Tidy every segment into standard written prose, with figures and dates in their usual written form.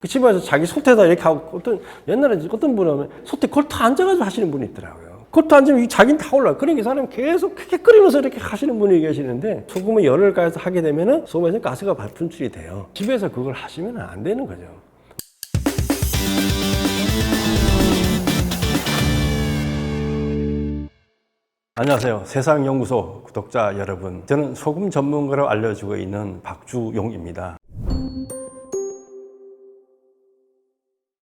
그 집에서 자기 솥에다 이렇게 하고 옛날에 어떤 분은 솥에 걸터 앉아가지고 하시는 분이 있더라고요. 걸터 앉으면 자기는 다 올라요. 그러니까 사람이 계속 크게 끓이면서 이렇게 하시는 분이 계시는데 소금에 열을 가해서 하게 되면은 소금에서 가스가 분출이 돼요. 집에서 그걸 하시면 안 되는 거죠. 안녕하세요. 세상연구소 구독자 여러분. 저는 소금 전문가로 알려지고 있는 박주용입니다.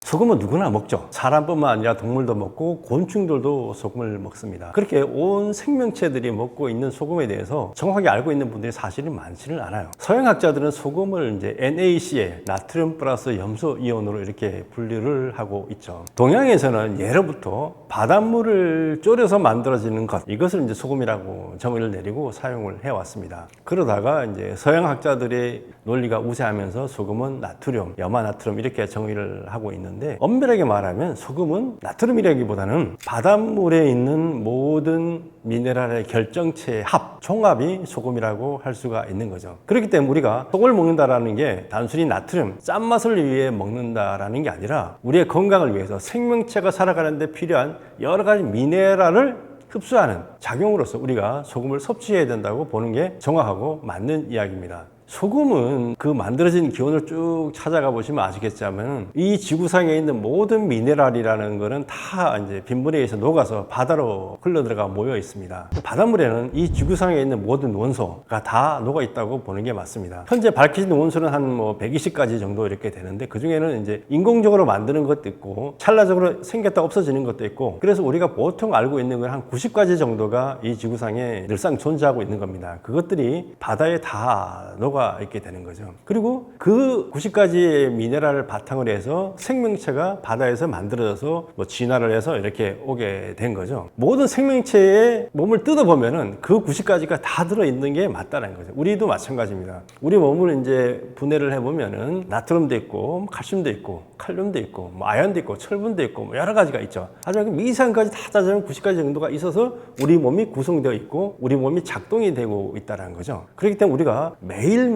소금은 누구나 먹죠. 사람뿐만 아니라 동물도 먹고 곤충들도 소금을 먹습니다. 그렇게 온 생명체들이 먹고 있는 소금에 대해서 정확하게 알고 있는 분들이 사실은 많지는 않아요. 서양학자들은 소금을 이제 NaCl, 나트륨 플러스 염소 이온으로 이렇게 분류를 하고 있죠. 동양에서는 예로부터 바닷물을 졸여서 만들어지는 것, 이것을 이제 소금이라고 정의를 내리고 사용을 해왔습니다. 그러다가 이제 서양학자들의 논리가 우세하면서 소금은 나트륨, 염화나트륨 이렇게 정의를 하고 있는데 엄밀하게 말하면 소금은 나트륨이라기보다는 바닷물에 있는 모든 미네랄의 결정체의 합, 종합이 소금이라고 할 수가 있는 거죠. 그렇기 때문에 우리가 소금을 먹는다라는 게 단순히 나트륨, 짠맛을 위해 먹는다라는 게 아니라 우리의 건강을 위해서 생명체가 살아가는 데 필요한 여러 가지 미네랄을 흡수하는 작용으로서 우리가 소금을 섭취해야 된다고 보는 게 정확하고 맞는 이야기입니다. 소금은 그 만들어진 기원을 쭉 찾아가 보시면 아시겠지만 이 지구상에 있는 모든 미네랄이라는 거는 다 이제 빗물에 의해서 녹아서 바다로 흘러들어가 모여 있습니다. 바닷물에는 이 지구상에 있는 모든 원소가 다 녹아 있다고 보는 게 맞습니다. 현재 밝혀진 원소는 한 120가지 정도 이렇게 되는데 그 중에는 이제 인공적으로 만드는 것도 있고 찰나적으로 생겼다 없어지는 것도 있고 그래서 우리가 보통 알고 있는 건 한 90가지 정도가 이 지구상에 늘상 존재하고 있는 겁니다. 그것들이 바다에 다 녹아 있게 되는 거죠. 그리고 그 90가지의 미네랄을 바탕으로 해서 생명체가 바다에서 만들어져서 진화를 해서 이렇게 오게 된 거죠. 모든 생명체의 몸을 뜯어보면은 그 90가지가 다 들어있는 게 맞다는 거죠. 우리도 마찬가지입니다. 우리 몸을 이제 분해를 해보면은 나트륨도 있고, 칼슘도 있고, 칼륨도 있고, 아연도 있고, 철분도 있고, 여러 가지가 있죠. 하지만 미세한까지 다 따지면 90가지 정도가 있어서 우리 몸이 구성되어 있고, 우리 몸이 작동이 되고 있다는 거죠. 그렇기 때문에 우리가 매일매일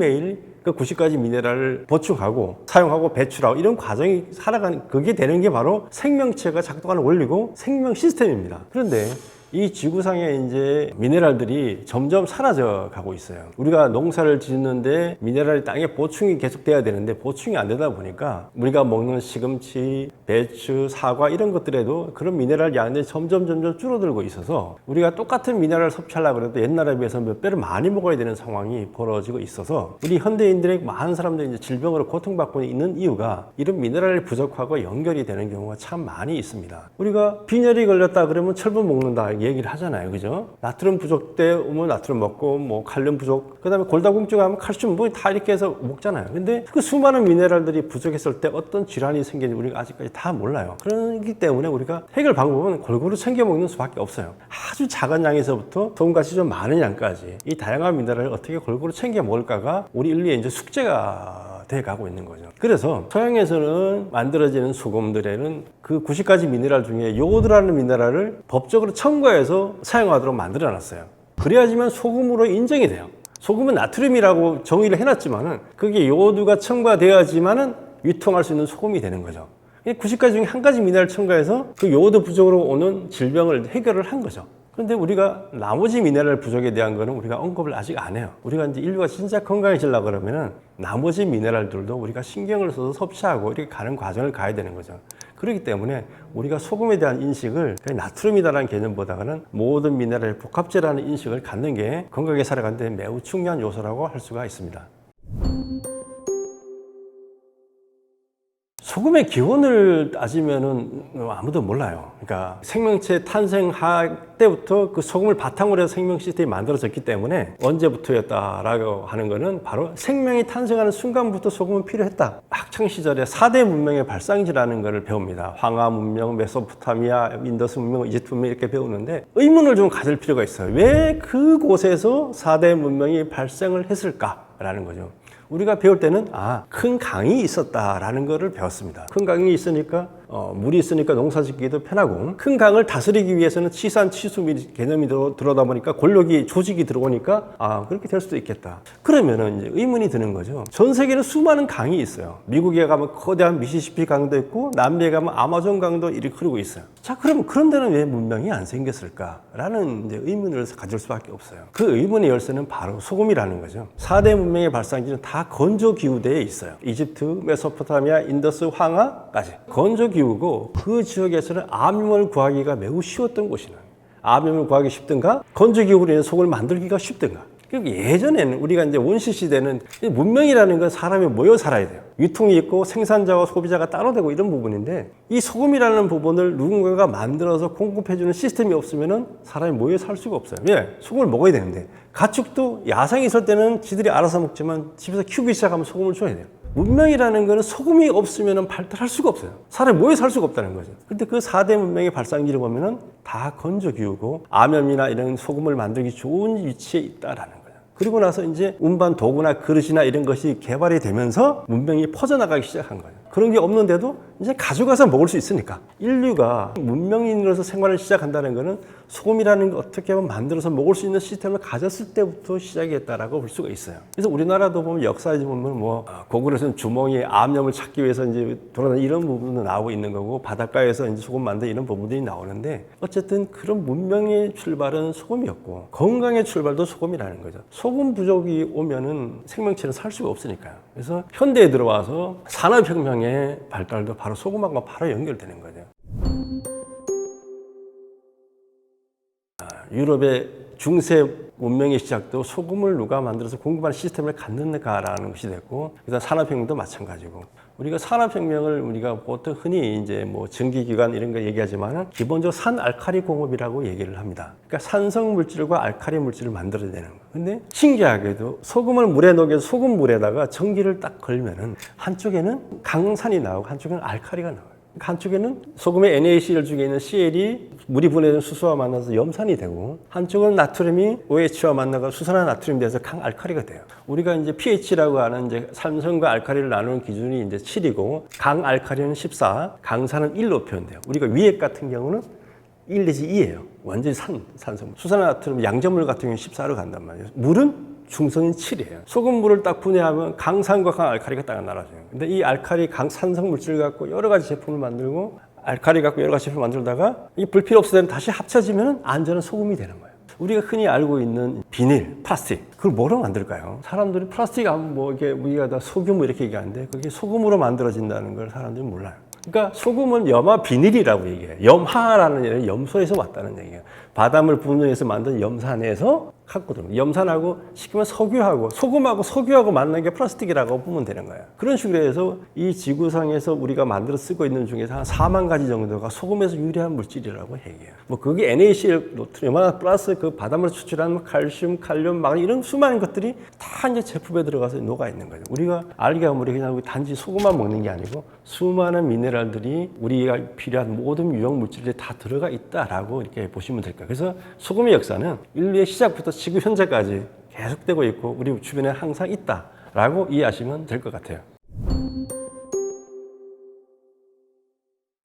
그 90가지 미네랄을 보충하고 사용하고 배출하고 이런 과정이 살아가는 그게 되는 게 바로 생명체가 작동하는 원리고 생명 시스템입니다. 그런데 이 지구상에 이제 미네랄들이 점점 사라져 가고 있어요. 우리가 농사를 짓는데 미네랄이 땅에 보충이 계속 돼야 되는데 보충이 안 되다 보니까 우리가 먹는 시금치, 배추, 사과 이런 것들에도 그런 미네랄 양이 점점 줄어들고 있어서 우리가 똑같은 미네랄을 섭취하려고 해도 옛날에 비해서 몇 배를 많이 먹어야 되는 상황이 벌어지고 있어서 우리 현대인들의 많은 사람들이 이제 질병으로 고통받고 있는 이유가 이런 미네랄이 부족하고 연결이 되는 경우가 참 많이 있습니다. 우리가 빈혈이 걸렸다 그러면 철분 먹는다 얘기를 하잖아요. 그죠? 나트륨 부족 때 오면 나트륨 먹고 칼륨 부족 그 다음에 골다공증 하면 칼슘 다 이렇게 해서 먹잖아요. 근데 그 수많은 미네랄들이 부족했을 때 어떤 질환이 생기는지 우리가 아직까지 다 몰라요. 그렇기 때문에 우리가 해결 방법은 골고루 챙겨 먹는 수밖에 없어요. 아주 작은 양에서부터 소금같이 좀 많은 양까지 이 다양한 미네랄을 어떻게 골고루 챙겨 먹을까가 우리 인류의 이제 숙제가 돼가고 있는 거죠. 그래서 서양에서는 만들어지는 소금들에는 그 90가지 미네랄 중에 요오드라는 미네랄을 법적으로 첨가해서 사용하도록 만들어 놨어요. 그래야지만 소금으로 인정이 돼요. 소금은 나트륨이라고 정의를 해놨지만은 그게 요오드가 첨가되어야지만은 유통할 수 있는 소금이 되는 거죠. 90가지 중에 한 가지 미네랄 첨가해서 그 요오드 부족으로 오는 질병을 해결을 한 거죠. 그런데 우리가 나머지 미네랄 부족에 대한 거는 우리가 언급을 아직 안 해요. 우리가 이제 인류가 진짜 건강해지려고 그러면은 나머지 미네랄들도 우리가 신경을 써서 섭취하고 이렇게 가는 과정을 가야 되는 거죠. 그렇기 때문에 우리가 소금에 대한 인식을 그냥 나트륨이다라는 개념보다는 모든 미네랄의 복합제라는 인식을 갖는 게 건강하게 살아가는 데 매우 중요한 요소라고 할 수가 있습니다. 소금의 기원을 따지면은 아무도 몰라요. 그러니까 생명체 탄생할 때부터 그 소금을 바탕으로 해서 생명 시스템이 만들어졌기 때문에 언제부터였다라고 하는 거는 바로 생명이 탄생하는 순간부터 소금은 필요했다. 학창 시절에 4대 문명의 발상지라는 것을 배웁니다. 황하 문명, 메소포타미아, 인더스 문명, 이집트 문명 이렇게 배우는데 의문을 좀 가질 필요가 있어요. 왜 그곳에서 4대 문명이 발생을 했을까라는 거죠. 우리가 배울 때는 큰 강이 있었다라는 것을 배웠습니다. 큰 강이 있으니까 물이 있으니까 농사 짓기도 편하고, 큰 강을 다스리기 위해서는 치산 치수 개념이 들어다 보니까 권력이 조직이 들어오니까 그렇게 될 수도 있겠다. 그러면은 이제 의문이 드는 거죠. 전 세계는 수많은 강이 있어요. 미국에 가면 거대한 미시시피 강도 있고, 남미에 가면 아마존 강도 이렇게 흐르고 있어요. 자, 그러면 그런 데는 왜 문명이 안 생겼을까라는 이제 의문을 가질 수밖에 없어요. 그 의문의 열쇠는 바로 소금이라는 거죠. 4대 문명의 발상지는 다 건조 기후대에 있어요. 이집트, 메소포타미아, 인더스, 황하까지 건조 기후고, 그 지역에서는 암염을 구하기가 매우 쉬웠던 곳이는, 암염을 구하기 쉽든가 건조 기후로 인해 속을 만들기가 쉽든가. 예전에는 우리가 이제 원시 시대는 문명이라는 건 사람이 모여 살아야 돼요. 유통이 있고 생산자와 소비자가 따로 되고 이런 부분인데, 이 소금이라는 부분을 누군가가 만들어서 공급해주는 시스템이 없으면은 사람이 모여 살 수가 없어요. 왜? 소금을 먹어야 되는데, 가축도 야생에 있을 때는 지들이 알아서 먹지만 집에서 키우기 시작하면 소금을 줘야 돼요. 문명이라는 거는 소금이 없으면 발달할 수가 없어요. 사람이 모여 살 수가 없다는 거죠. 근데 그 4대 문명의 발상지를 보면은 다 건조 기후고, 암염이나 이런 소금을 만들기 좋은 위치에 있다라는 거예요. 그리고 나서 이제 운반 도구나 그릇이나 이런 것이 개발이 되면서 문명이 퍼져나가기 시작한 거예요. 그런 게 없는데도 이제 가져가서 먹을 수 있으니까, 인류가 문명인으로서 생활을 시작한다는 거는 소금이라는 거 어떻게 하면 만들어서 먹을 수 있는 시스템을 가졌을 때부터 시작했다라고 볼 수가 있어요. 그래서 우리나라도 보면 역사에 보면 고구려에서는 주몽이 암염을 찾기 위해서 이제 돌아다니는 이런 부분도 나오고 있는 거고, 바닷가에서 이제 소금 만든 이런 부분들이 나오는데, 어쨌든 그런 문명의 출발은 소금이었고, 건강의 출발도 소금이라는 거죠. 소금 부족이 오면은 생명체는 살 수가 없으니까요. 그래서 현대에 들어와서 산업혁명의 발달도 바로 소금하고 바로 연결되는 거죠. 유럽의 중세 문명의 시작도 소금을 누가 만들어서 공급하는 시스템을 갖는가라는 것이 됐고, 그다음 산업혁명도 마찬가지고, 우리가 산업혁명을 우리가 보통 흔히 이제 전기기관 이런 거 얘기하지만은 기본적으로 산알칼리 공업이라고 얘기를 합니다. 그러니까 산성 물질과 알칼리 물질을 만들어야 되는 거. 근데 신기하게도 소금을 물에 녹여서 소금 물에다가 전기를 딱 걸면은 한쪽에는 강산이 나오고 한쪽에는 알칼리가 나와요. 한쪽에는 소금의 NaCl 중에 있는 Cl이 물이 분해된 수소와 만나서 염산이 되고, 한쪽은 나트륨이 OH와 만나서 수산화 나트륨이 돼서 강알칼리가 돼요. 우리가 이제 pH라고 하는 이제 산성과 알칼리를 나누는 기준이 이제 7이고, 강알칼리는 14, 강산은 1로 표현돼요. 우리가 위액 같은 경우는 1 내지 2예요. 완전히 산성. 수산화 나트륨, 양전물 같은 경우는 14로 간단 말이에요. 물은 중성인 7이에요. 소금물을 딱 분해하면 강산과 강알칼리가 딱 나눠져요. 근데 이 알칼리 강산성 물질 갖고 여러 가지 제품을 만들고, 알칼리 갖고 여러 가지 제품을 만들다가 이 불필요 없을 때는 다시 합쳐지면 안전한 소금이 되는 거예요. 우리가 흔히 알고 있는 비닐, 플라스틱, 그걸 뭐로 만들까요? 사람들이 플라스틱 하면 이게 우리가 다 소금 이렇게 얘기하는데, 그게 소금으로 만들어진다는 걸 사람들이 몰라요. 그러니까 소금은 염화 비닐이라고 얘기해요. 염화라는 얘기는 염소에서 왔다는 얘기예요. 바닷물 분해해서 만든 염산에서 갖고 들어옵니다. 염산하고 시키면 석유하고, 소금하고 석유하고 만난 게 플라스틱이라고 보면 되는 거예요. 그런 식으로 해서 이 지구상에서 우리가 만들어 쓰고 있는 중에서 한 4만 가지 정도가 소금에서 유래한 물질이라고 얘기해요. 그게 NaCl, 노트륨 플러스 그 바닷물에 추출하는 칼슘, 칼륨, 마그네슘 이런 수많은 것들이 다 이제 제품에 들어가서 녹아 있는 거죠. 우리가 알게가 우리 그냥 단지 소금만 먹는 게 아니고 수많은 미네랄들이 우리가 필요한 모든 유형 물질들이 다 들어가 있다라고 이렇게 보시면 될 거예요. 그래서 소금의 역사는 인류의 시작부터 지금 현재까지 계속되고 있고, 우리 주변에 항상 있다라고 이해하시면 될 것 같아요.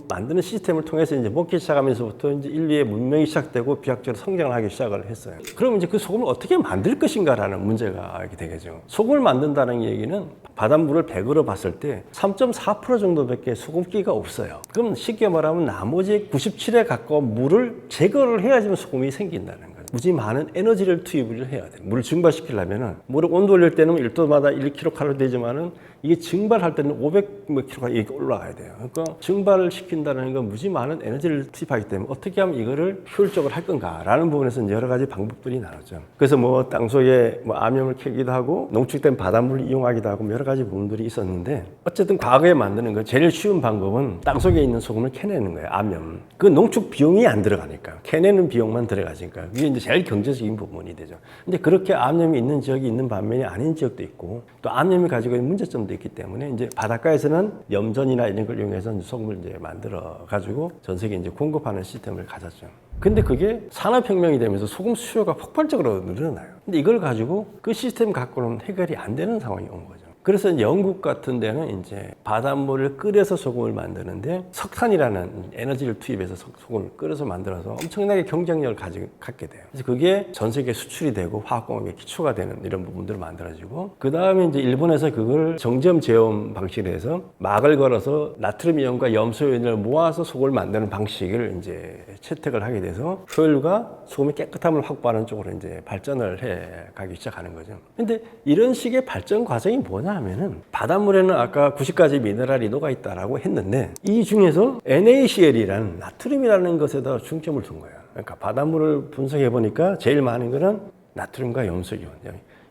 만드는 시스템을 통해서 이제 먹기 시작하면서부터 이제 인류의 문명이 시작되고 비약적으로 성장을 하기 시작을 했어요. 그럼 이제 그 소금을 어떻게 만들 것인가라는 문제가 이렇게 되겠죠. 소금을 만든다는 얘기는 바닷물을 100으로 봤을 때 3.4% 정도밖에 소금기가 없어요. 그럼 쉽게 말하면 나머지 97에 가까운 물을 제거를 해야지만 소금이 생긴다는 거예요. 무지 많은 에너지를 투입을 해야 돼요. 물을 증발시키려면은, 물을 온도 올릴 때는 1도마다 1kcal 되지만은 이게 증발할 때는 500kcal 이렇게 올라가야 돼요. 그러니까 증발을 시킨다는 건 무지 많은 에너지를 투입하기 때문에 어떻게 하면 이거를 효율적으로 할 건가라는 부분에서 여러 가지 방법들이 나오죠. 그래서 땅속에 암염을 캐기도 하고 농축된 바닷물을 이용하기도 하고 여러 가지 부분들이 있었는데, 어쨌든 과거에 만드는 거 제일 쉬운 방법은 땅속에 있는 소금을 캐내는 거예요. 암염. 그 농축 비용이 안 들어가니까, 캐내는 비용만 들어가니까 그게 이제 제일 경제적인 부분이 되죠. 근데 그렇게 암염이 있는 지역이 있는 반면에 아닌 지역도 있고, 또 암염이 가지고 있는 문제점도 있기 때문에 이제 바닷가에서는 염전이나 이런 걸 이용해서 이제 소금을 이제 만들어 가지고 전 세계에 이제 공급하는 시스템을 가졌죠. 근데 그게 산업혁명이 되면서 소금 수요가 폭발적으로 늘어나요. 근데 이걸 가지고 그 시스템 갖고는 해결이 안 되는 상황이 온 거죠. 그래서 영국 같은 데는 이제 바닷물을 끓여서 소금을 만드는데 석탄이라는 에너지를 투입해서 소금을 끓여서 만들어서 엄청나게 경쟁력을 갖게 돼요. 그래서 그게 전 세계에 수출이 되고 화학공업의 기초가 되는 이런 부분들을 만들어지고, 그 다음에 이제 일본에서 그걸 정점 제염 방식으로 해서 막을 걸어서 나트륨 이온과 염소 이온을 모아서 소금을 만드는 방식을 이제 채택을 하게 돼서 효율과 소금의 깨끗함을 확보하는 쪽으로 이제 발전을 해 가기 시작하는 거죠. 근데 이런 식의 발전 과정이 뭐냐 하면은, 바닷물에는 아까 90가지 미네랄이 녹아 있다라고 했는데 이 중에서 NaCl이라는 나트륨이라는 것에다 중점을 둔 거예요. 그러니까 바닷물을 분석해 보니까 제일 많은 거는 나트륨과 염소 이온.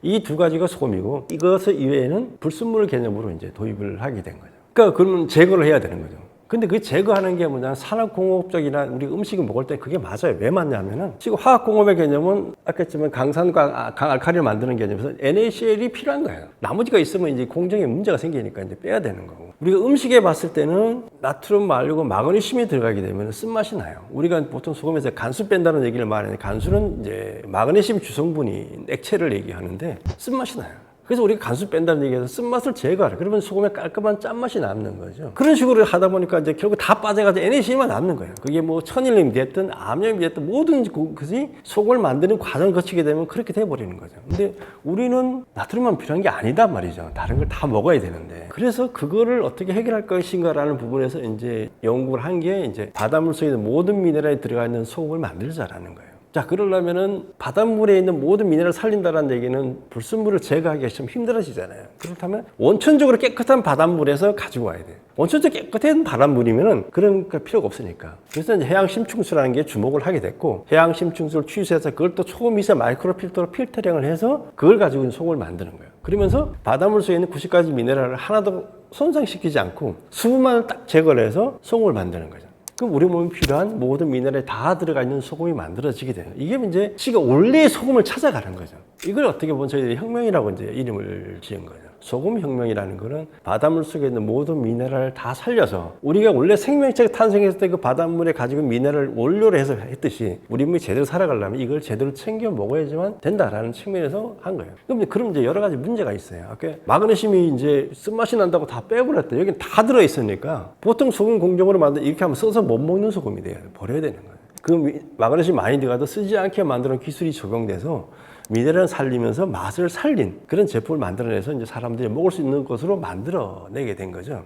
이 두 가지가 소금이고, 이것 이외에는 불순물 개념으로 이제 도입을 하게 된 거죠. 그러니까 그러면 제거를 해야 되는 거죠. 근데 그 제거하는 게 뭐냐, 산업공업적이나 우리 음식을 먹을 때 그게 맞아요. 왜 맞냐면은, 지금 화학공업의 개념은 아까 했지만 강산과 강알칼리를 만드는 개념에서 NaCl이 필요한 거예요. 나머지가 있으면 이제 공정에 문제가 생기니까 이제 빼야 되는 거고, 우리가 음식에 봤을 때는 나트륨 말고 마그네슘이 들어가게 되면 쓴맛이 나요. 우리가 보통 소금에서 간수 뺀다는 얘기를 말하는데, 간수는 이제 마그네슘 주성분이 액체를 얘기하는데 쓴맛이 나요. 그래서 우리가 간수 뺀다는 얘기해서 쓴맛을 제거하라. 그러면 소금에 깔끔한 짠맛이 남는 거죠. 그런 식으로 하다 보니까 이제 결국 다 빠져가지고 NaCl만 남는 거예요. 그게 뭐 천일염이 됐든 암염이 됐든 모든 것이 소금을 만드는 과정을 거치게 되면 그렇게 돼버리는 거죠. 근데 우리는 나트륨만 필요한 게 아니다 말이죠. 다른 걸 다 먹어야 되는데. 그래서 그거를 어떻게 해결할 것인가라는 부분에서 이제 연구를 한 게 이제 바닷물 속에 있는 모든 미네랄이 들어가 있는 소금을 만들자라는 거예요. 자, 그러려면은 바닷물에 있는 모든 미네랄을 살린다는 얘기는 불순물을 제거하기가 좀 힘들어지잖아요. 그렇다면 원천적으로 깨끗한 바닷물에서 가지고 와야 돼요. 원천적으로 깨끗한 바닷물이면은 그런 거 필요가 없으니까. 그래서 이제 해양 심층수라는 게 주목을 하게 됐고, 해양 심층수를 취수해서 그걸 또 초미세 마이크로필터로 필터링을 해서 그걸 가지고 소금을 만드는 거예요. 그러면서 바닷물 속에 있는 90가지 미네랄을 하나도 손상시키지 않고 수분만 딱 제거를 해서 소금을 만드는 거죠. 그럼 우리 몸에 필요한 모든 미네랄이 다 들어가 있는 소금이 만들어지게 되는, 이게 이제 지가 원래의 소금을 찾아가는 거죠. 이걸 어떻게 보면 저희들이 혁명이라고 이제 이름을 지은 거죠. 소금 혁명이라는 거는 바닷물 속에 있는 모든 미네랄을 다 살려서, 우리가 원래 생명체가 탄생했을 때 그 바닷물에 가지고 미네랄을 원료로 해서 했듯이 우리 몸이 제대로 살아가려면 이걸 제대로 챙겨 먹어야지만 된다라는 측면에서 한 거예요. 그럼 이제 여러 가지 문제가 있어요. 아까 마그네슘이 이제 쓴맛이 난다고 다 빼버렸대. 여긴 다 들어있으니까 보통 소금 공정으로 만든 이렇게 하면 써서 못 먹는 소금이 돼요. 버려야 되는 거예요. 그 마그네슘 많이 들어가도 쓰지 않게 만드는 기술이 적용돼서 미네랄을 살리면서 맛을 살린 그런 제품을 만들어내서 이제 사람들이 먹을 수 있는 것으로 만들어내게 된 거죠.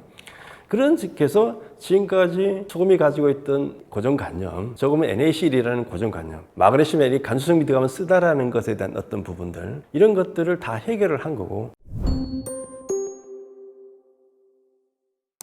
그런 식해서 지금까지 소금이 가지고 있던 고정관념, 소금은 NaCl이라는 고정관념, 마그네슘이 간수성이 들어가면 쓰다라는 것에 대한 어떤 부분들, 이런 것들을 다 해결을 한 거고,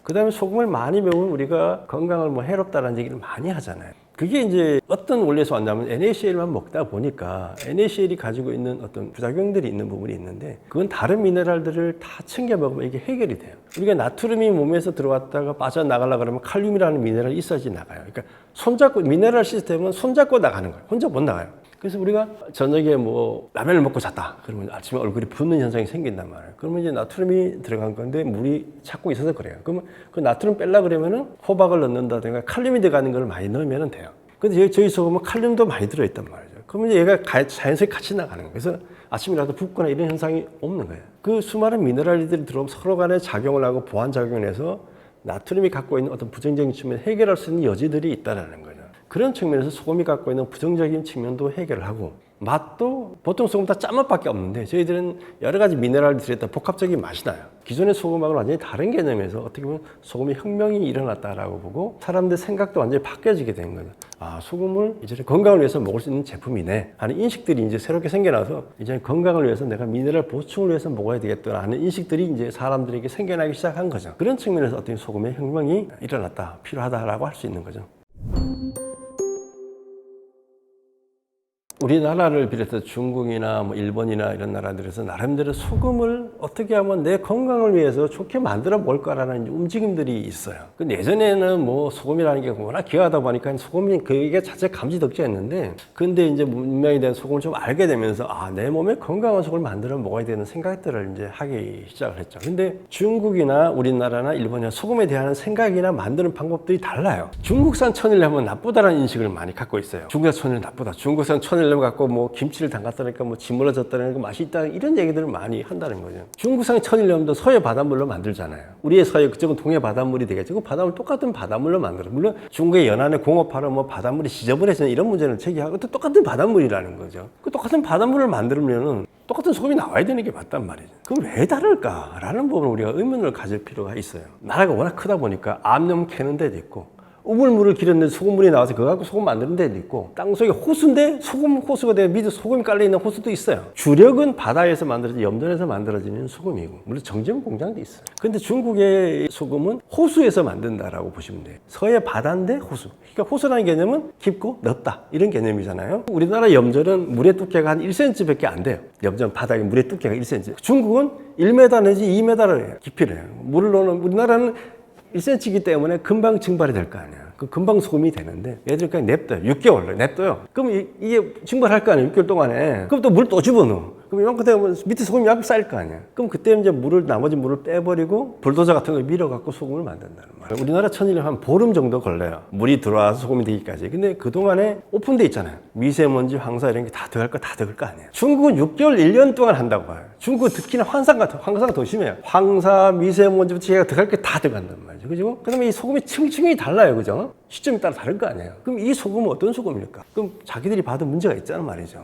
그 다음에 소금을 많이 먹으면 우리가 건강을 뭐 해롭다라는 얘기를 많이 하잖아요. 그게 이제 어떤 원리에서 왔냐면 NaCl만 먹다 보니까 NaCl이 가지고 있는 어떤 부작용들이 있는 부분이 있는데, 그건 다른 미네랄들을 다 챙겨 먹으면 이게 해결이 돼요. 우리가 나트륨이 몸에서 들어왔다가 빠져나가려고 그러면 칼륨이라는 미네랄이 있어야지 나가요. 그러니까 손잡고, 미네랄 시스템은 손잡고 나가는 거예요. 혼자 못 나가요. 그래서 우리가 저녁에 뭐 라면을 먹고 잤다. 그러면 아침에 얼굴이 붓는 현상이 생긴단 말이에요. 그러면 이제 나트륨이 들어간 건데 물이 찾고 있어서 그래요. 그러면 그 나트륨 빼려고 그러면은 호박을 넣는다든가 칼륨이 들어가는 걸 많이 넣으면 돼요. 근데 저희 소금은 칼륨도 많이 들어있단 말이죠. 그러면 얘가 자연스럽게 같이 나가는 거예요. 그래서 아침이라도 붓거나 이런 현상이 없는 거예요. 그 수많은 미네랄들이 들어오면 서로 간에 작용을 하고 보완작용을 해서 나트륨이 갖고 있는 어떤 부정적인 측면을 해결할 수 있는 여지들이 있다는 거죠. 그런 측면에서 소금이 갖고 있는 부정적인 측면도 해결을 하고, 맛도 보통 소금 다 짠맛밖에 없는데 저희들은 여러 가지 미네랄이 들어있다 복합적인 맛이 나요. 기존의 소금하고는 완전히 다른 개념에서 어떻게 보면 소금의 혁명이 일어났다라고 보고 사람들 생각도 완전히 바뀌어지게 된 거죠. 아, 소금을 이제 건강을 위해서 먹을 수 있는 제품이네 하는 인식들이 이제 새롭게 생겨나서, 이제 건강을 위해서 내가 미네랄 보충을 위해서 먹어야 되겠다 하는 인식들이 이제 사람들에게 생겨나기 시작한 거죠. 그런 측면에서 어떻게 소금의 혁명이 일어났다, 필요하다라고 할 수 있는 거죠. 우리나라를 비롯해서 중국이나 뭐 일본이나 이런 나라들에서 나름대로 소금을 어떻게 하면 내 건강을 위해서 좋게 만들어 볼까라는 움직임들이 있어요. 근데 예전에는 뭐 소금이라는 게 워낙 귀하다 보니까 소금이 그게 자체 감지덕지였는데, 근데 이제 문명이 된 소금을 좀 알게 되면서 아, 내 몸에 건강한 소금을 만들어 먹어야 되는 생각들을 이제 하기 시작을 했죠. 근데 중국이나 우리나라나 일본이나 소금에 대한 생각이나 만드는 방법들이 달라요. 중국산 천일염은 나쁘다라는 인식을 많이 갖고 있어요. 중국산 천일염 나쁘다. 중국산 천일염 천일염 갖고 뭐 김치를 담갔다니까 뭐 짓물러졌다니까 맛이 있다 이런 얘기들을 많이 한다는 거죠. 중국산 천일염도 서해 바닷물로 만들잖아요. 우리의 서해 그쪽은 동해 바닷물이 되겠죠. 그 바닷물 똑같은 바닷물로 만들어. 물론 중국의 연안에 공업하러 뭐 바닷물이 지저분해지는 이런 문제는 제기하고 또 똑같은 바닷물이라는 거죠. 그 똑같은 바닷물을 만들면은 똑같은 소금이 나와야 되는 게 맞단 말이죠. 그럼 왜 다를까라는 부분을 우리가 의문을 가질 필요가 있어요. 나라가 워낙 크다 보니까 암염 캐는 데도 있고 우물물을 기렸는데 소금물이 나와서 그거 갖고 소금 만드는 데도 있고 땅속에 호수인데 소금 호수가 되어 밑에 소금이 깔려있는 호수도 있어요. 주력은 바다에서 만들어진 염전에서 만들어지는 소금이고 물론 정제품 공장도 있어요. 근데 중국의 소금은 호수에서 만든다라고 보시면 돼요. 서해 바다인데 호수. 그러니까 호수라는 개념은 깊고 넓다 이런 개념이잖아요. 우리나라 염전은 물의 두께가 한 1cm밖에 안 돼요. 염전 바닥에 물의 두께가 1cm. 중국은 1m 내지 2m를 깊이를 해요. 물을 넣는 우리나라는 1cm이기 때문에 금방 증발이 될 거 아니야. 그 금방 소금이 되는데 얘들 그냥 냅둬요. 6개월 냅둬요. 그럼 이게 증발할 거 아니야. 6개월 동안에. 그럼 또 물 또 집어넣어. 그럼 이만큼 되면 밑에 소금이 약간 쌓일 거 아니야. 그럼 그때 이제 나머지 물을 빼버리고 불도저 같은 거 밀어갖고 소금을 만든다는 말이야. 우리나라 천일염 한 보름 정도 걸려요. 물이 들어와서 소금이 되기까지. 근데 그동안에 오픈돼 있잖아요. 미세먼지, 황사 이런 게 다 들어갈 거 아니에요. 중국은 6개월, 1년 동안 한다고 봐요. 중국은 특히나 황사가 더 심해요. 황사, 미세먼지부터 제가 들어갈 게 다 들어간단 말이죠. 그죠? 그 다음에 이 소금이 층층이 달라요. 그죠? 시점에 따라 다른 거 아니에요. 그럼 이 소금은 어떤 소금일까? 그럼 자기들이 봐도 문제가 있잖아 말이죠.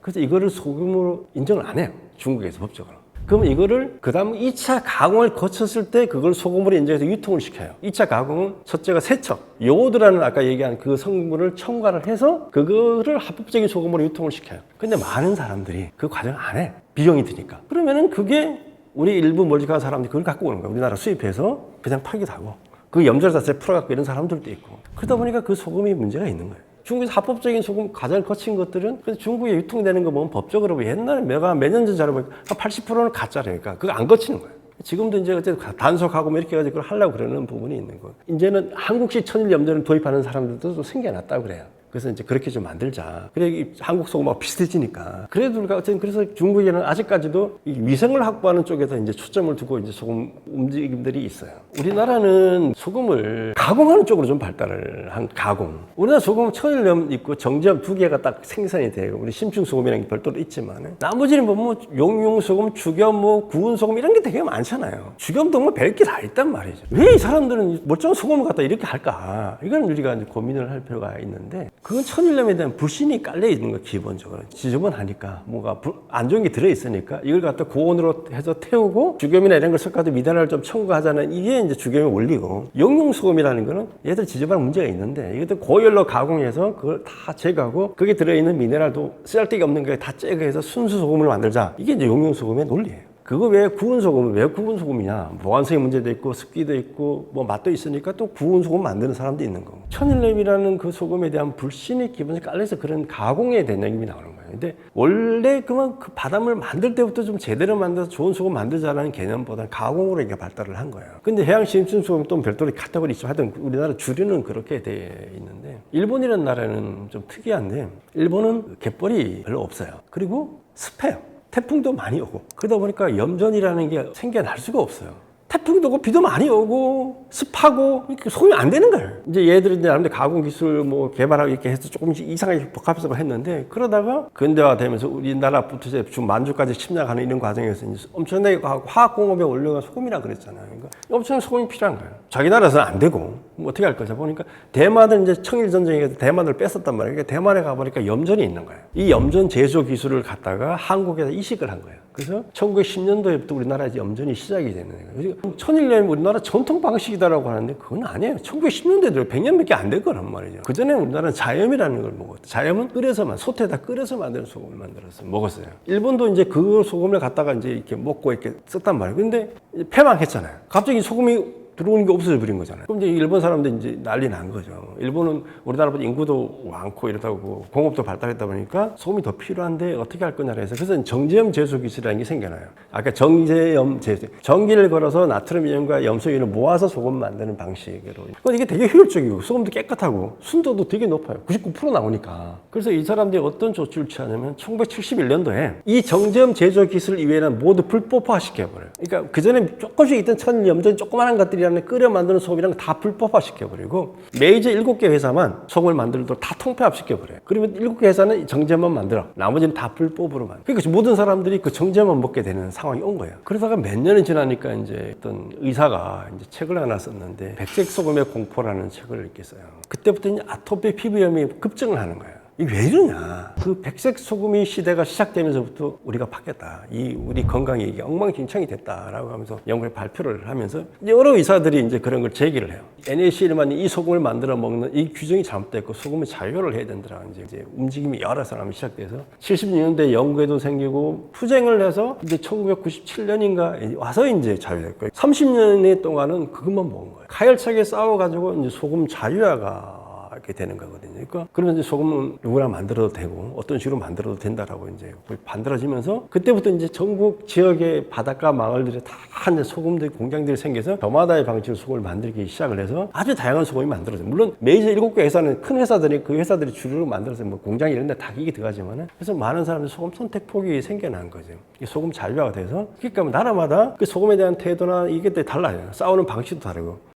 그래서 이거를 소금으로 인정을 안 해요. 중국에서 법적으로. 그럼 이거를 그 다음 2차 가공을 거쳤을 때 그걸 소금으로 인정해서 유통을 시켜요. 2차 가공은 첫째가 세척, 요오드라는 아까 얘기한 그 성분을 첨가를 해서 그거를 합법적인 소금으로 유통을 시켜요. 근데 많은 사람들이 그 과정을 안 해. 비용이 드니까. 그러면은 그게 우리 일부 멀찍한 사람들이 그걸 갖고 오는 거예요. 우리나라 수입해서 그냥 팔기도 하고. 그 염전 자체를 풀어갖고 이런 사람들도 있고. 그러다 보니까 그 소금이 문제가 있는 거예요. 중국에서 합법적인 소금 과정을 거친 것들은 그래서 중국에 유통되는 거 보면 법적으로 옛날에 내가 몇 년 전 자료 보니까 한 80%는 가짜라니까 그거 안 거치는 거예요. 지금도 이제 어쨌든 단속하고 뭐 이렇게 해가지고 그걸 하려고 그러는 부분이 있는 거예요. 이제는 한국식 천일 염전을 도입하는 사람들도 좀 생겨났다고 그래요. 그래서 이제 그렇게 좀 만들자. 그래 한국 소금하고 비슷해지니까. 그래도 우리가 어쨌든 그래서 중국에는 아직까지도 이 위생을 확보하는 쪽에서 이제 초점을 두고 이제 소금 움직임들이 있어요. 우리나라는 소금을 가공하는 쪽으로 좀 발달을 한 가공. 우리나라 소금은 천일염 있고 정제염 두 개가 딱 생산이 돼요. 우리 심층 소금이라는 게 별도로 있지만 나머지는 뭐 용융 소금, 죽염, 뭐 구운 소금 이런 게 되게 많잖아요. 죽염도 뭐 별 게 다 있단 말이죠. 왜 이 사람들은 멀쩡한 소금을 갖다 이렇게 할까? 이건 우리가 이제 고민을 할 필요가 있는데. 그건 천일염에 대한 불신이 깔려 있는 거 기본적으로 지저분하니까 뭔가 안 좋은 게 들어있으니까 이걸 갖다 고온으로 해서 태우고 죽염이나 이런 걸 섞어도 미네랄을 좀 첨가하자는 이게 이제 죽염의 원리고 용융소금이라는 거는 얘들 지저분한 문제가 있는데 이것도 고열로 가공해서 그걸 다 제거하고 거기에 들어있는 미네랄도 쓸데기 없는 거 다 제거해서 순수 소금을 만들자 이게 이제 용융소금의 논리예요. 그거 왜 구운 소금은 왜 구운 소금이냐? 보관성의 문제도 있고 습기도 있고 뭐 맛도 있으니까 또 구운 소금 만드는 사람도 있는 거고. 천일염이라는 그 소금에 대한 불신이 기본적으로 깔려서 그런 가공에 대한 얘기가 나오는 거예요. 근데 원래 그만 그 바닷물 만들 때부터 좀 제대로 만들어서 좋은 소금 만들자라는 개념보다는 가공으로 이게 발달을 한 거예요. 근데 해양 심층 소금 또 별도로 카테고리 있죠. 하여튼 우리나라 주류는 그렇게 돼 있는데 일본이라는 나라는 좀 특이한데 일본은 갯벌이 별로 없어요. 그리고 습해요. 태풍도 많이 오고 그러다 보니까 염전이라는 게 생겨날 수가 없어요. 태풍도 오고 비도 많이 오고 습하고 소금이 안 되는 거예요. 이제 얘들이 나름대로 가공 기술 뭐 개발하고 이렇게 해서 조금씩 이상하게 복합적으로 했는데 그러다가 근대화되면서 우리나라부터 이제 만주까지 침략하는 이런 과정에서 이제 엄청나게 화학 공업에 올려간 소금이라 그랬잖아요. 그러니까 엄청난 소금이 필요한 거예요. 자기 나라에서는 안 되고 뭐 어떻게 할 거죠? 보니까 대만은 이제 청일 전쟁에서 대만을 뺐었단 말이에요. 그러니까 대만에 가보니까 염전이 있는 거예요. 이 염전 제조 기술을 갖다가 한국에서 이식을 한 거예요. 그래서 1910년도에부터 우리나라에서 염전이 시작이 되는 거예요. 천일염이 우리나라 전통 방식이다라고 하는데 그건 아니에요. 1910년대도 100년밖에 안 될 거란 말이죠. 그전에 우리나라는 자염이라는 걸 먹었죠. 자염은 끓여서만 소태에다 끓여서 만드는 소금을 만들어서 먹었어요. 일본도 이제 그 소금을 갖다가 이제 이렇게 먹고 이렇게 썼단 말이에요. 근데 폐망했잖아요. 갑자기 소금이 들어오는 게 없어져 버린 거잖아요. 그럼 이제 일본 사람들 이제 난리 난 거죠. 일본은 우리나라보다 인구도 많고 이러다고 공업도 발달했다 보니까 소금이 더 필요한데 어떻게 할 거냐 해서 그래서 정제염 제소 기술이라는 게 생겨나요. 아까 정제염 제소, 전기를 걸어서 나트륨 이온과 염소 이온을 모아서 소금 만드는 방식으로. 이게 되게 효율적이고 소금도 깨끗하고 순도도 되게 높아요. 99% 나오니까. 그래서 이 사람들이 어떤 조치를 취하냐면 1971년도에 이 정제염 제조 기술 이외에는 모두 불법화 시켜버려요. 그러니까 그 전에 조금씩 있던 천일염전 조그마한 것들이 이라는 끓여 만드는 소금이랑 다 불법화 시켜버리고 메이저 7개 회사만 소금을 만들도록 다 통폐합 시켜버려요. 그러면 7개 회사는 정제만 만들어. 나머지는 다 불법으로 만들어. 그러니까 모든 사람들이 그 정제만 먹게 되는 상황이 온 거예요. 그러다가 몇 년이 지나니까 이제 어떤 의사가 이제 책을 하나 썼는데 백색 소금의 공포라는 책을 읽겠어요. 그때부터 이제 아토피 피부염이 급증을 하는 거예요. 이게 왜 이러냐. 그 백색 소금이 시대가 시작되면서부터 우리가 바뀌었다. 우리 건강이 이게 엉망진창이 됐다라고 하면서 연구에 발표를 하면서 여러 의사들이 이제 그런 걸 제기를 해요. NaCl만 이 소금을 만들어 먹는 이 규정이 잘못됐고 소금을 자유화를 해야 된다라는 이제 움직임이 여러 사람이 시작돼서 70년대 연구에도 생기고 투쟁을 해서 이제 1997년인가 와서 이제 자유됐고요. 30년 동안은 그것만 먹은 거예요. 가열차게 싸워가지고 이제 소금 자유화가 이렇게 되는 거거든요. 그러니까 그러면 이제 소금은 누구나 만들어도 되고 어떤 식으로 만들어도 된다라고 이제 만들어지면서 그때부터 이제 전국 지역의 바닷가 마을들에 다 이제 소금들 공장들이 생겨서 저마다의 방식으로 소금을 만들기 시작을 해서 아주 다양한 소금이 만들어져요. 물론 메이저 7개 회사는 큰 회사들이 그 회사들이 주류로 만들어서 뭐 공장 이런 데 다 기기 들어가지만은 그래서 많은 사람들이 소금 선택 폭이 생겨난 거죠. 이게 소금 자유화가 돼서 그러니까 나라마다 그 소금에 대한 태도나 이게 달라요. 싸우는 방식도 다르고.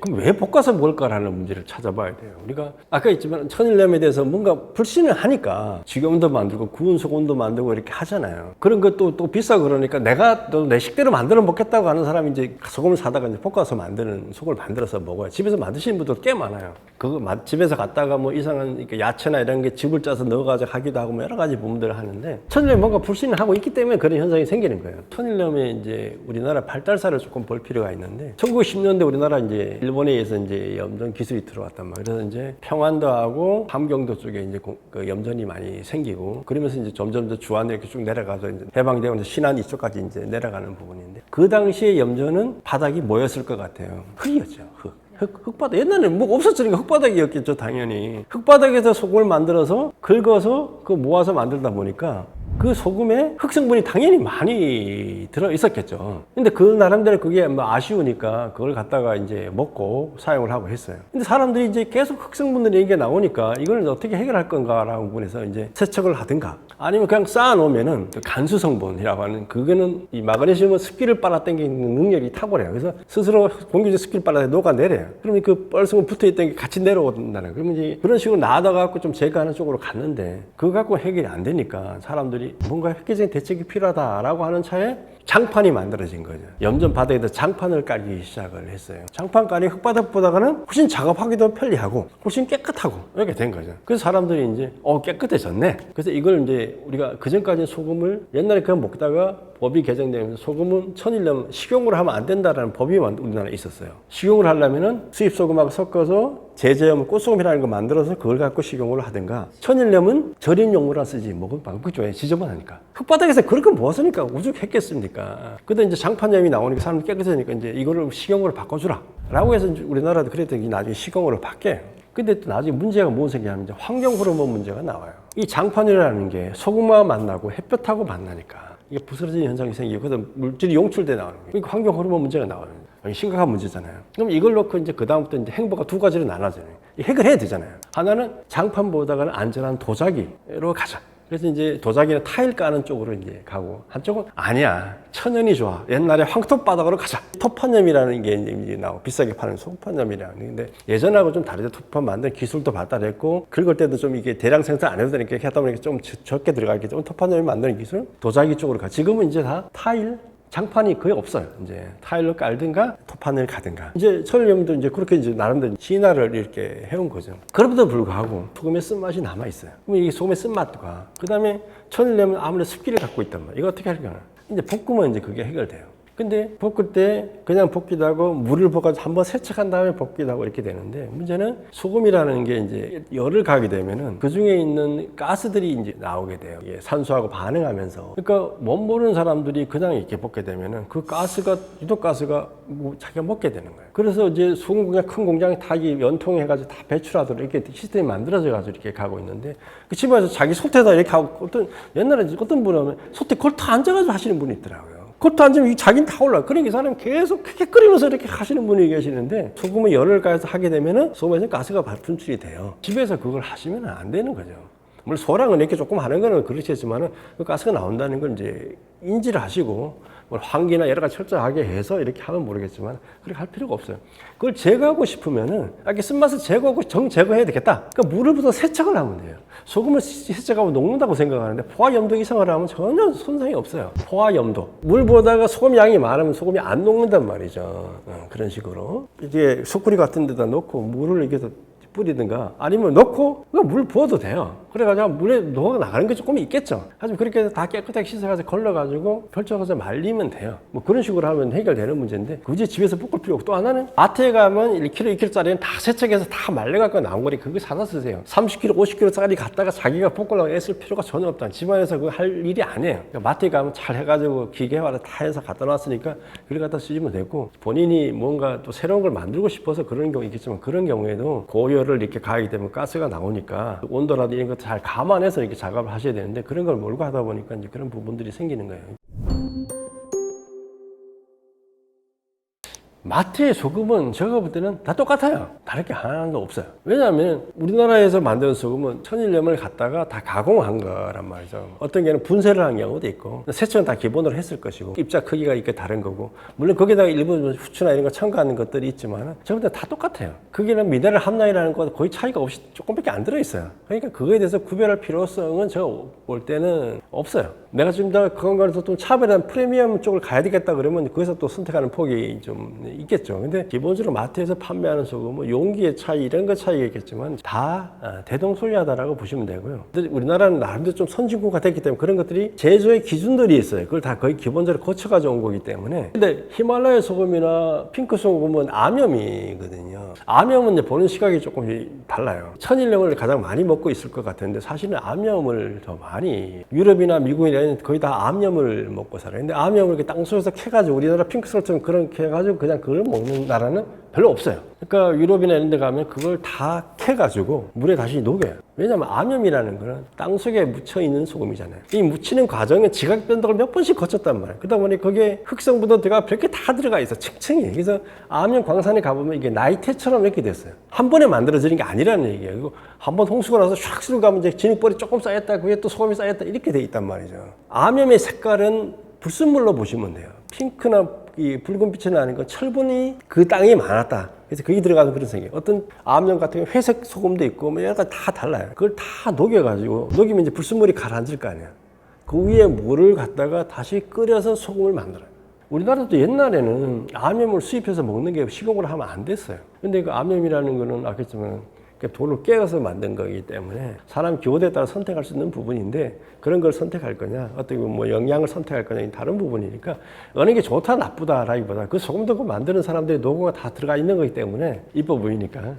그럼 왜 볶아서 먹을까라는 문제를 찾아봐야 돼요. 우리가 아까 했지만 천일염에 대해서 뭔가 불신을 하니까 식용도 만들고 구운 소금도 만들고 이렇게 하잖아요. 그런 것도 또 비싸고 그러니까 내가 또 내 식대로 만들어 먹겠다고 하는 사람이 이제 소금을 사다가 이제 볶아서 만드는 소금을 만들어서 먹어요. 집에서 만드시는 분들 꽤 많아요. 그거 집에서 갖다가 뭐 이상한 야채나 이런 게 즙을 짜서 넣어가지고 하기도 하고 뭐 여러 가지 부분들을 하는데 천일염 뭔가 불신을 하고 있기 때문에 그런 현상이 생기는 거예요. 천일염에 이제 우리나라 발달사를 조금 볼 필요가 있는데 1910년대 우리나라 이제 일본에 의해서 이제 염전 기술이 들어왔단 말이에요. 그래서 이제 평안도하고 함경도 쪽에 이제 그 염전이 많이 생기고 그러면서 이제 점점 더 주안으로 이렇게 쭉 내려가서 이제 해방되고 이제 신안 이쪽까지 이제 내려가는 부분인데 그 당시에 염전은 바닥이 뭐였을 것 같아요? 흙이었죠. 흙바닥. 옛날에는 뭐 없었으니까 흙바닥이었겠죠, 당연히. 흙바닥에서 소금을 만들어서 긁어서 그 모아서 만들다 보니까 그 소금에 흙성분이 당연히 많이 들어 있었겠죠. 근데 그 나름대로 그게 뭐 아쉬우니까 그걸 갖다가 이제 먹고 사용을 하고 했어요. 근데 사람들이 이제 계속 흙성분들이 얘기가 나오니까 이걸 어떻게 해결할 건가라는 부분에서 이제 세척을 하든가 아니면 그냥 쌓아놓으면은 간수 성분이라고 하는 그거는 이 마그네슘은 습기를 빨아당기는 능력이 탁월해요. 그래서 스스로 공기중 습기를 빨아 녹아내려요. 그러면 그 뻘성분 붙어있던 게 같이 내려온다는. 그러면 이제 그런 식으로 나아가갖고 좀 제거하는 쪽으로 갔는데 그거 갖고 해결이 안 되니까 사람들이 뭔가 획기적인 대책이 필요하다라고 하는 차에 장판이 만들어진 거죠. 염전 바닥에다 장판을 깔기 시작을 했어요. 장판 깔이 흙바닥보다는 훨씬 작업하기도 편리하고 훨씬 깨끗하고 이렇게 된 거죠. 그래서 사람들이 이제 깨끗해졌네. 그래서 이걸 이제 우리가 그전까지 소금을 옛날에 그냥 먹다가 법이 개정되면서 소금은 천일염 식용으로 하면 안 된다라는 법이 우리나라에 있었어요. 식용을 하려면은 수입 소금하고 섞어서 제제염 꽃소금이라는 거 만들어서 그걸 갖고 식용으로 하든가 천일염은 절인 용무라 쓰지 먹을 방법이 좋아요. 지저분하니까. 흙바닥에서 그렇게 뭐 쓰니까 오죽했겠습니까. 근데 이제 장판염이 나오니까 사람들이 깨끗해지니까 이제 이거를 식용으로 바꿔주라 라고 해서 우리나라도 그랬더니 나중에 식용으로 바뀌어요. 근데 또 나중에 문제가 무엇이 생기냐면 이제 환경 호르몬 문제가 나와요. 이 장판이라는 게 소금과 만나고 햇볕하고 만나니까 이게 부스러지는 현상이 생기고 그래서 물질이 용출돼 나오는 거예요. 그러니까 환경 호르몬 문제가 나와요. 심각한 문제잖아요. 그럼 이걸 놓고 이제 그다음부터 이제 행보가 두 가지로 나눠져요. 해결해야 되잖아요. 하나는 장판보다는 안전한 도자기로 가자. 그래서 이제 도자기는 타일 까는 쪽으로 이제 가고 한쪽은 아니야. 천연이 좋아. 옛날에 황토바닥으로 가자. 토판염이라는 게 이제 나오고 비싸게 파는 소판염이라는 게 근데 예전하고 좀 다르죠. 토판 만드는 기술도 발달했고 긁을 때도 좀 이게 대량 생산 안 해도 되니까 이렇게 하다 보니까 좀 적게 들어가겠죠. 토판염이 만드는 기술 도자기 쪽으로 가. 지금은 이제 다 타일 장판이 거의 없어요. 이제 타일로 깔든가 토판을 가든가. 이제 천일염도 이제 그렇게 이제 나름대로 진화를 이렇게 해온 거죠. 그럼에도 불구하고 소금의 쓴맛이 남아 있어요. 그럼 이게 소금의 쓴맛과 그다음에 천일염은 아무래도 습기를 갖고 있단 말이에요. 이거 어떻게 할까요? 이제 볶으면 이제 그게 해결돼요. 근데 볶을 때 그냥 볶기도 하고 물을 볶아서 한번 세척한 다음에 볶기도 하고 이렇게 되는데 문제는 소금이라는 게 이제 열을 가게 되면은 그 중에 있는 가스들이 이제 나오게 돼요. 이게 산소하고 반응하면서. 그러니까 못 모르는 사람들이 그냥 이렇게 볶게 되면은 그 가스가 유독 가스가 뭐 자기가 먹게 되는 거예요. 그래서 이제 소금 공장 큰 공장이 다 연통해가지고 다 배출하도록 이렇게 시스템이 만들어져가지고 이렇게 가고 있는데 그 집에서 자기 솥에다 이렇게 하고 옛날에 어떤 분은 솥에 그걸 다 앉아가지고 하시는 분이 있더라고요. 그것도 앉으면 자기는 다 올라요. 그러니까 이 사람이 계속 크게 끓이면서 이렇게 하시는 분이 계시는데 소금에 열을 가해서 하게 되면은 소금에서 가스가 분출이 돼요. 집에서 그걸 하시면 안 되는 거죠. 물론 소량은 이렇게 조금 하는 거는 그렇겠지만은 그 가스가 나온다는 걸 이제 인지를 하시고 뭐 환기나 여러 가지 철저하게 해서 이렇게 하면 모르겠지만 그렇게 할 필요가 없어요. 그걸 제거하고 싶으면은 이렇게 쓴맛을 제거하고 제거해야 되겠다. 그러니까 물을부터 세척을 하면 돼요. 소금을 세척하고 녹는다고 생각하는데 포화염도 이상을 하면 전혀 손상이 없어요. 포화염도. 물보다가 소금 양이 많으면 소금이 안 녹는단 말이죠. 그런 식으로. 이게 숯구리 같은 데다 넣고 물을 이렇게 뿌리든가 아니면 넣고 물 부어도 돼요. 그래가지고 물에 녹아 나가는 게 조금 있겠죠. 하지만 그렇게 해서 다 깨끗하게 씻어가지고 걸러가지고 펼쳐서 말리면 돼요. 뭐 그런 식으로 하면 해결되는 문제인데 굳이 집에서 볶을 필요 없고 또 하나는 마트에 가면 1kg, 2kg짜리는 다 세척해서 다 말려갖고 나온 거니 그거 사다 쓰세요. 30kg, 50kg짜리 갖다가 자기가 볶으려고 애쓸 필요가 전혀 없다. 집안에서 그거 할 일이 아니에요. 그러니까 마트에 가면 잘 해가지고 기계화로 다 해서 갖다 놨으니까 그걸 갖다 쓰시면 되고 본인이 뭔가 또 새로운 걸 만들고 싶어서 그런 경우 있겠지만 그런 경우에도 고열을 이렇게 가하게 되면 가스가 나오니까 온도라도 이런 거 잘 감안해서 이렇게 작업을 하셔야 되는데 그런 걸 몰고 하다 보니까 이제 그런 부분들이 생기는 거예요. 마트의 소금은 제가 볼 때는 다 똑같아요. 다를 게 하나도 없어요. 왜냐하면 우리나라에서 만드는 소금은 천일염을 갖다가 다 가공한 거란 말이죠. 어떤 게는 분쇄를 한 경우도 있고 세척은 다 기본으로 했을 것이고 입자 크기가 이렇게 다른 거고 물론 거기다가 일부 후추나 이런 거 첨가하는 것들이 있지만 제가 볼 때 다 똑같아요. 거기는 미네랄 함량이라는 거 거의 차이가 없이 조금밖에 안 들어있어요. 그러니까 그거에 대해서 구별할 필요성은 제가 볼 때는 없어요. 내가 지금 그런 거에서 또 차별한 프리미엄 쪽을 가야 되겠다 그러면 거기서 또 선택하는 폭이 좀 있겠죠. 근데 기본적으로 마트에서 판매하는 소금은 용기의 차이 이런 거 차이가 있겠지만 다 대동소이하다라고 보시면 되고요. 우리나라는 나름대로 좀 선진국가 됐기 때문에 그런 것들이 제조의 기준들이 있어요. 그걸 다 거의 기본적으로 거쳐가지고 온 거기 때문에. 근데 히말라야 소금이나 핑크 소금은 암염이거든요. 암염은 이제 보는 시각이 조금 달라요. 천일염을 가장 많이 먹고 있을 것 같은데 사실은 암염을 더 많이 유럽이나 미국이나 거의 다 암염을 먹고 살아요. 근데 암염을 이렇게 땅속에서 캐가지고 우리나라 핑크솔처럼 그렇게 해가지고 그냥 그걸 먹는 나라는 별로 없어요. 그러니까 유럽이나 이런 데 가면 그걸 다 캐가지고 물에 다시 녹여요. 왜냐하면 암염이라는 거는 땅속에 묻혀있는 소금이잖아요. 이 묻히는 과정에 지각 변덕을 몇 번씩 거쳤단 말이에요. 그러다 보니 거기에 흑성분도 들어가 별게 다 들어가 있어. 층층이. 그래서 암염 광산에 가보면 이게 나이테처럼 이렇게 됐어요. 한 번에 만들어지는 게 아니라는 얘기예요. 그리고 한 번 홍수가 나서 샥 쓸고 가면 이제 진흙벌이 조금 쌓였다. 그게 또 소금이 쌓였다. 이렇게 돼 있단 말이죠. 암염의 색깔은 불순물로 보시면 돼요. 핑크나 이 붉은 빛이 나는 건 철분이 그 땅에 많았다. 그래서 그게 들어가서 그런 색이에요. 어떤 암염 같은 경우 회색 소금도 있고 뭐 여러 가지 다 달라요. 그걸 다 녹여가지고 녹이면 이제 불순물이 가라앉을 거 아니야. 그 위에 물을 갖다가 다시 끓여서 소금을 만들어요. 우리나라도 옛날에는 암염을 수입해서 먹는 게 식용으로 하면 안 됐어요. 근데 그 암염이라는 거는 아겠지만 돌을 깨어서 만든 거기 때문에 사람 기호에 따라 선택할 수 있는 부분인데 그런 걸 선택할 거냐 어떻게 뭐 영양을 선택할 거냐 다른 부분이니까 어느 게 좋다 나쁘다라기보다 그 소금 넣고 만드는 사람들의 노고가 다 들어가 있는 거기 때문에 이뻐 보이니까